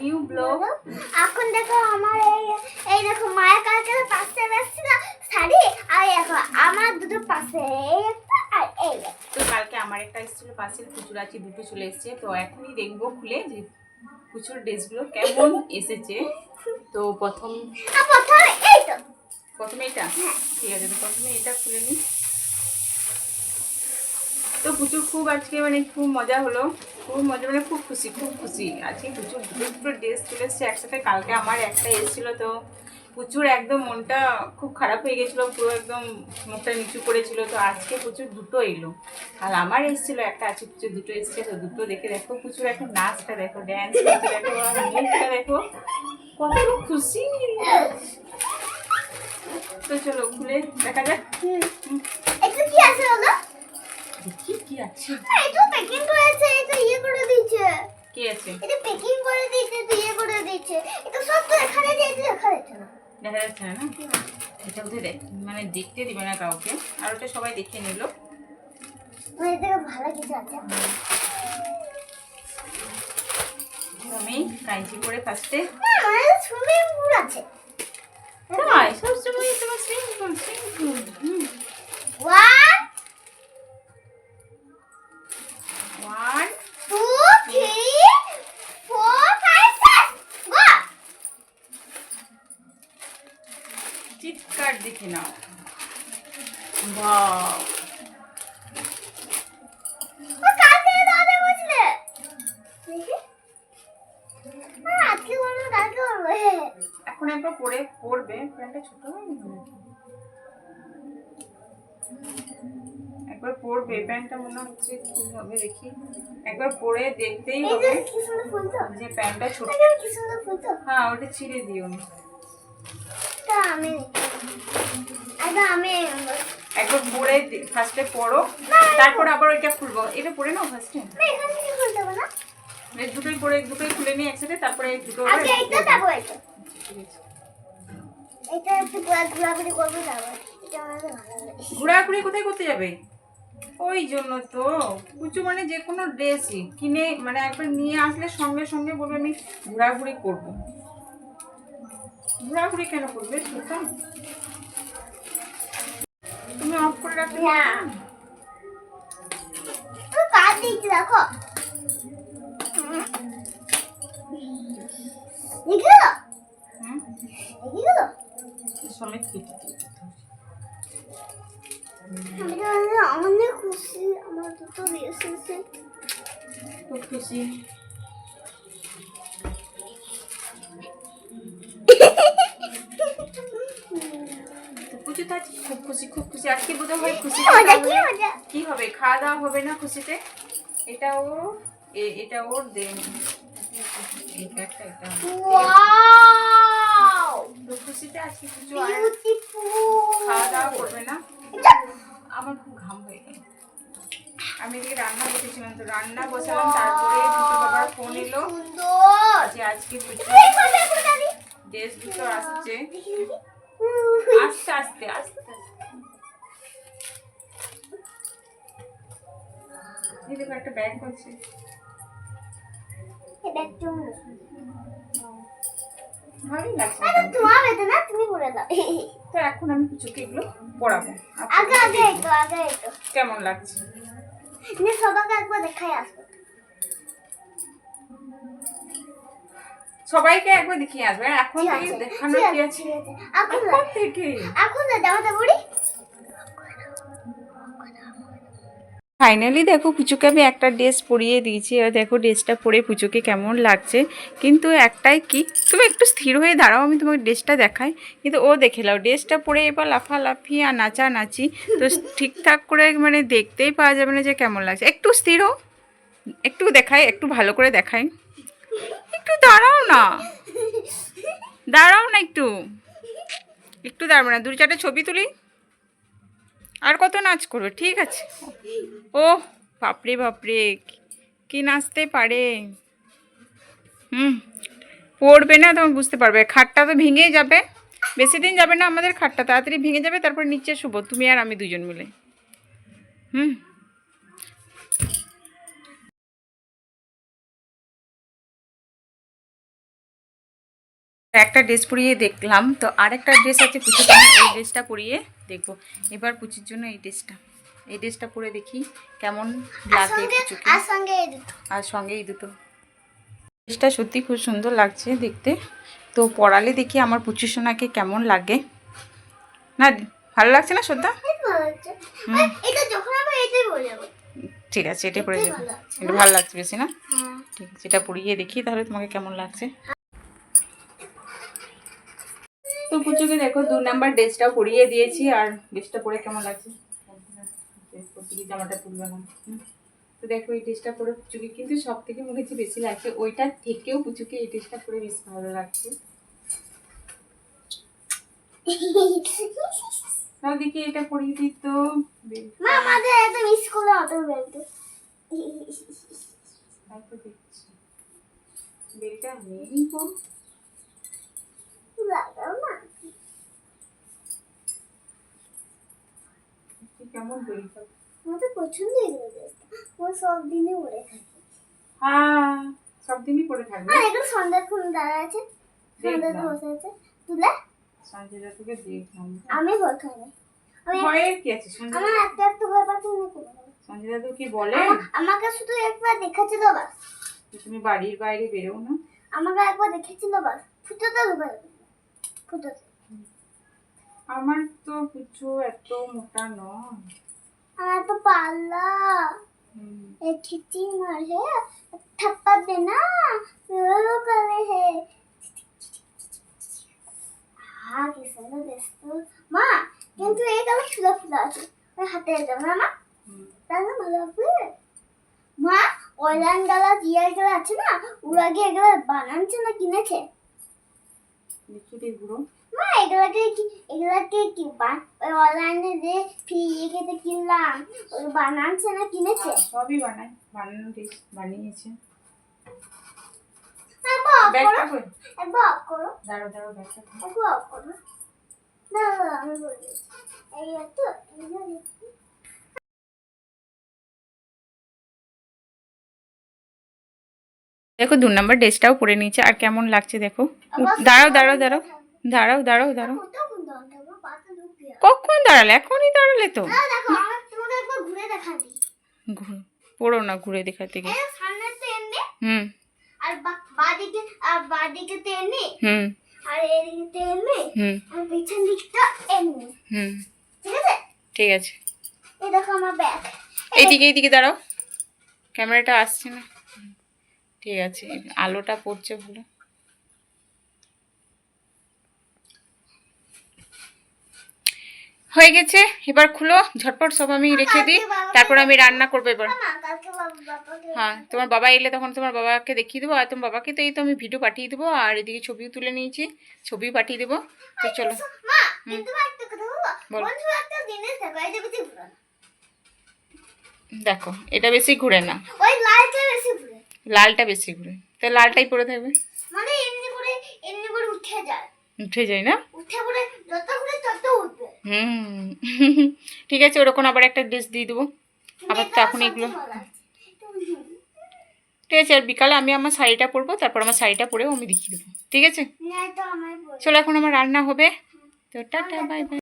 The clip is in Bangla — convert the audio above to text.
New blog. এখন দেখো আমার এই দেখো মায়ের কালকে পাশে বসছিল শাড়ি, আর দেখো আমার দুটো পাশে এই একটা আর এই একটা। তো কালকে আমার একটা এসেছিল পাশের, পুচুর আছে দুটো চলে এসেছে। তো এখনই দেখবো খুলে যে পুচুর ড্রেসগুলো কেমন এসেছে। তো প্রথমে এই তো প্রথমে এটা, ঠিক আছে, তো প্রথমে এটা খুলে নিই। তো পুচুর খুব আজকে মানে খুব মজা হলো, খুব মজা মানে খুব খুশি আজকে। পুচুর দুটো ড্রেস চলে এসেছে একসাথে। কালকে আমার একটা এসেছিলো, তো পুচুর একদম মনটা খুব খারাপ হয়ে গেছিলো, পুরো একদম মুখটা নিচু করেছিল। তো আজকে পুচুর দুটো এলো, আর আমার এসেছিলো একটা, আছে পুচুর দুটো এসছে। তো দুটো দেখে দেখো পুচুর এখন নাচটা দেখো, ড্যান্স করতে দেখো, মুখটা দেখো কত খুশি। তো চলো খুলে দেখা যাক। এটা কি আছে বলো? দেখি কি আছে। এটা প্যাকিং করেছে, এটা ইয়ে করে দিয়েছে। কি আছে? এটা প্যাকিং করে দিয়েছে, ইয়ে করে দিয়েছে। এটা সব তো এখানে দিয়েছে, দেখা যাচ্ছে না। দেখা যাচ্ছে না? এটা বোধহয় মানে দেখতে দিবে না কাউকে, আর ওটা সবাই দেখে নিল। মানে এটা ভালো কিছু আছে। আমি কাঁচি করে ফার্স্টে মানে সুইমিং পুল আছে। তাই সবসময় তোমার সিম্পল। ওয়ান 1 2 3 4 5 6 গো। চিৎকার দেখে নাও। বাহ, ও কালকে দাদা বলছিলে দেখি আজকে বলবো কালকে বলবো। এখন একবার পড়বে। প্যান্টটা ছোট হয়নি? একবার পড়বে, প্যান্টটা মনে হচ্ছে কি হবে দেখি। একবার পরে দেখতেই হবে কি সুন্দর ফুল তো, যে প্যান্টটা ছোট। কি সুন্দর ফুল তো। হ্যাঁ, ওটা ছিঁড়ে দিও না। তা আমি একবার পরে ফার্স্টে পড়ো, তারপর আবার ওইটা খুলবো। এটা পরে নাও ফার্স্টে। এখান থেকে খুলতে হবে না, দুটোই খুলে নিয়ে একসাথে, তারপরে দুটো আগে এটা তারপর এটা। এটা একটু ঘোরাঘুরি করবো তারপর। এটা আমার ভালো লাগে। ঘোরাঘুরি কোথায় করতে যাবে? ওই জন্য তো কুচু মানে যে কোনো ড্রেসই কিনে মানে একবার নিয়ে আসলে সঙ্গে সঙ্গে বলবে আমি ঘোরাঘুরি করবো। ঘোরাঘুরি কেন করবে? সুতরাং তুমি অফ করে রাখলে না তো কাট দিচ্ছি দেখো। দেখো দেখো সমেত কেটে দিই। আমি অনেক খুশি, আমার দুটো ড্রেস এসেছে। খুব খুশি। পুজো তো আজকে খুব খুশি আজকে বোধ হয় খুশি। কি হবে? খাওয়া দাওয়া হবে না খুশিতে? এটা ওর দেন। ওয়াও তো খুশিতে আজকে কিছু বিউটিফুল। খাওয়া দাওয়া করবে না। আমার খুব ঘাম হয়ে গেল। আমি এদিকে রান্না বসেছিলাম, তো রান্না বসালাম, তারপরে দুটো বাবার ফোন এলো যে আজকে ড্রেস দুটো আসছে। আস্তে আস্তে আস্তে আস্তে এই দেখো একটা ব্যাগ আছে। ভালোই লাগছে। তুমি পরে দাও। তো এখন আমি কিছুকে এগুলো পড়াবো। আগে কেমন লাগছে? সবাইকে একবার দেখাই আসবো। সবাইকে একবার দেখিয়ে আসবে। এখন থেকে দেখানো কি আছে? এখন থেকে এখন জামাটা পরি। ফাইনালি দেখো পুচুকে আমি একটা ড্রেস পরিয়ে দিয়েছি, আর দেখো ড্রেসটা পরে পুচুকে কেমন লাগছে। কিন্তু একটাই কি, তুমি একটু স্থির হয়ে দাঁড়াও, আমি তোমাকে ড্রেসটা দেখাই। কিন্তু ও দেখে নাও ড্রেসটা পরে এবার লাফালাফি আর নাচানাচি, তো ঠিকঠাক করে মানে দেখতেই পাওয়া যাবে না যে কেমন লাগছে। একটু স্থির হও, একটু দেখাই, একটু ভালো করে দেখাই। একটু দাঁড়াও না, একটু দাঁড়াবো না, 2-4টা ছবি তুলি। আর কত নাচ করবে? ঠিক আছে। ও বাপরে কি নাচতে পারে। পড়বে না তখন বুঝতে পারবে। খাটটা তো ভেঙেই যাবে, বেশি দিন যাবে না আমাদের খাটটা, তাড়াতাড়ি ভেঙে যাবে। তারপর নিচে শুবো তুমি আর আমি দুজন মিলে। একটা ড্রেস পরিয়ে দেখলাম, তো আরেকটা ড্রেস আছে পুচুকে, আমি এই ড্রেসটা পরিয়ে দেখবো। এবার পুচুর জন্য এই ড্রেসটা পরে দেখি কেমন লাগে পুচুকে। আর সঙ্গে এই দুটো। আর সঙ্গে এই দুটো। ড্রেসটা সত্যি খুব সুন্দর লাগছে দেখতে, তো পরালে দেখি আমার পুচু সোনাকে কেমন লাগে। না ভালো লাগছে না শ্রদ্ধা? ভালো লাগছে। আর এটা যখন আমি এটাই বলবো। ঠিক আছে, এটাই পরে এটাই দেবো। ভালো লাগছে। এটা ভালো লাগছে বেশি না? হ্যাঁ। ঠিক আছে, এটা পরিয়ে দেখি তাহলে তোমাকে কেমন লাগছে। তো পুচুকে দেখো 2 নাম্বার ড্রেসটাও পরিয়ে দিয়েছি, আর ড্রেসটা পরে কেমন লাগছে। জামাটা তুলবে না। তো দেখো এই ড্রেসটা পরে পুচুকে কিন্তু সব থেকে মনে হচ্ছে বেশি লাগছে, ওইটার থেকেও পুচুকে এই ড্রেসটা পরে বেশ ভালো লাগছে। তাও দেখি এটা পরিয়ে দিই তো। মা আমাদের একদম স্কুলে অটো বেলতে। তারপর দেখছি বেলটা নেই তো। লাগাও না। কেমন বেলটা? আমার তো পছন্দ এগুলো ড্রেসটা। ও সব দিনই পরে থাকে। হ্যাঁ সব দিনই পরে থাকবে। আর এগুলো সন্ধ্যাক্ষণ দাঁড়া আছে। সন্ধ্যাতে বসে আছে। তুলে সঞ্জয়দা তোকে দেখলাম। আমি ভয় খাই না। আমি ভয়ের কি আছে সঞ্জয়? আমার একটা ভয় পাচ্ছি না কোনো। সঞ্জয়দা তো কি বলে? আমাকে শুধু একবার দেখাচ্ছিল বাস। তুমি বাড়ির বাইরে বেরো না। আমাকে একবার দেখেছিল বাস। ফুটোতে ঢুকে ফুটোতে। আমার তো কিছু এত মোটা নয়। আমার তো পাল্লা एक खिच्ची मार है थप्पड़ देना रो करे है हाँ किसे ना देखो माँ কিন্তু এই কালো ফুলা ফুলা আছে ওই হাতে দাও না মা তাহলে ভালো হবে মা অনলাইন গালা জিআই গালা আছে না ওরা কি এগুলো বানাচ্ছে না কিনেছে দেখি দেখবো মা এগুলোকে কি ওই অনলাইনে যে ফ্রি খেতে কিনলাম ওই বানাচ্ছে না কিনেছে সবই বানাই, বানানো ডিশ বানিয়েছে। ব্যাগটা কই? একবার অফ করো দাঁড়াও দাঁড়াও ব্যাগটা। একবার অফ করো না আমি বলে দিচ্ছি এই তো দেখো 2 নাম্বার ড্রেসটাও পরে নিয়েছে, আর কেমন লাগছে দেখো। দাঁড়াও দাঁড়াও দাঁড়াও দাঁড়াও দাঁড়াও দাঁড়াও। কখন দাঁড়ালে? এখনই দাঁড়ালে তো। দেখো আমার তোমাকে একবার ঘুরে দেখাবি পড়ো না ঘুরে দেখাতে গিয়ে। এই সামনে তো এমনি হুম আর বাদিকে তো এমনি হুম আর এদিকে তো এমনি হুম আর পিছন দিকটা এমনি হুম ঠিক আছে ঠিক আছে। এই দেখো আমার ব্যাগ এইদিকে দাঁড়াও, ক্যামেরাটা আসছে না। ঠিক আছে, আলোটা পড়ছে ভালো। হয়ে গেছে, এবার খুলো ঝটপট সব আমি রেখে দিই, তারপর আমি রান্না করবো এবার। কালকে বাবাকে হ্যাঁ তোমার বাবা এলে তখন তোমার বাবাকে দেখিয়ে দেবো, আর তোমার বাবাকে তো এই তো আমি ভিডিও পাঠিয়ে দেবো, আর এদিকে ছবিও তুলে নিয়েছি, ছবিও পাঠিয়ে দেবো। তো চলো মা কিন্তু একটা কথা বলবো বল। বন্ধু একটা জিনিস দেখো এই যে বেশি ঘুরে না দেখো এটা বেশি ঘুরে না, ওই লালটা বেশি ঘুরে লালটা বেশি ঘুরে, তো লালটাই পরে থাকবে। মানে এমনি করে উঠে যায় উঠে যায় না? উঠে পড়ে যত ঘুরে তত উঠবে হুম ঠিক আছে, ওরকম আবার একটা ড্রেস দিয়ে দেবো। আবার তো এখন এগুলো ঠিক আছে, আর বিকালে আমি আমার শাড়িটা পরবো, তারপর আমার শাড়িটা পরেও আমি দেখিয়ে দেবো। ঠিক আছে না তো আমার চলো, এখন আমার রান্না হবে। তো টাটা বাই বাই।